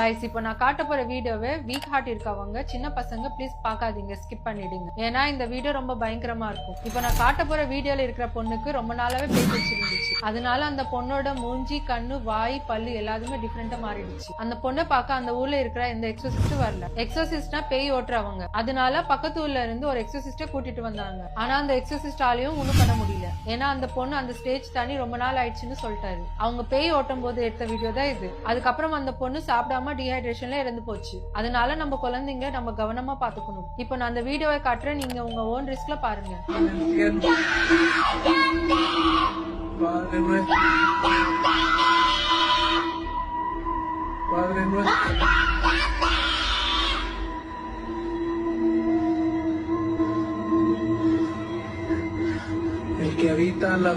Guys இப்போ நான் காட்ட போற வீடியோவை வீக் ஹார்ட் இருக்கவங்க சின்ன பசங்க ப்ளீஸ் பார்க்காதீங்க, ஸ்கிப் பண்ணிடுங்க. ஏன்னா இந்த வீடியோ ரொம்ப பயங்கரமா இருக்கும். இப்போ நான் காட்ட போற வீடியோல இருக்கிற பொண்ணுக்கு ரொம்ப நாளாவே பேய் பிடிச்சிருந்துச்சு. அதனால அந்த பொண்ணோட மூஞ்சி, கண்ணு, வாய், பல்லு எல்லாத்துமே டிஃபரெண்டா மாறிடுச்சு. அந்த பொண்ணை பார்க்க அந்த ஊர்ல இருக்கிற எந்த எக்ஸோசிஸ்ட் வரல. எக்ஸோசிஸ்ட்னா பேய் ஓட்டுறவங்க. அதனால பக்கத்து ஊர்ல இருந்து ஒரு எக்ஸோசிஸ்ட கூட்டிட்டு வந்தாங்க. ஆனா அந்த எக்ஸோசிஸ்டாலையும் ஒண்ணும் பண்ண முடியல. ஏன்னா அந்த பொண்ணு அந்த ஸ்டேஜ் தாண்டி ரொம்ப நாள் ஆயிடுச்சுன்னு சொல்லிட்டாரு. அவங்க பேய் ஓட்டும் போது எடுத்த வீடியோ தான் இது. அதுக்கப்புறம் அந்த பொண்ணு சாப்பிடாம டீஹைட்ரேஷன்ல இறந்து போச்சு. அதனால நம்ம குழந்தைங்க நம்ம கவனமா பாத்துக்கணும். இப்போ நான் அந்த வீடியோவை காட்டுறேன், நீங்க உங்க ஓன் ரிஸ்க்ல பாருங்க. El que habita en la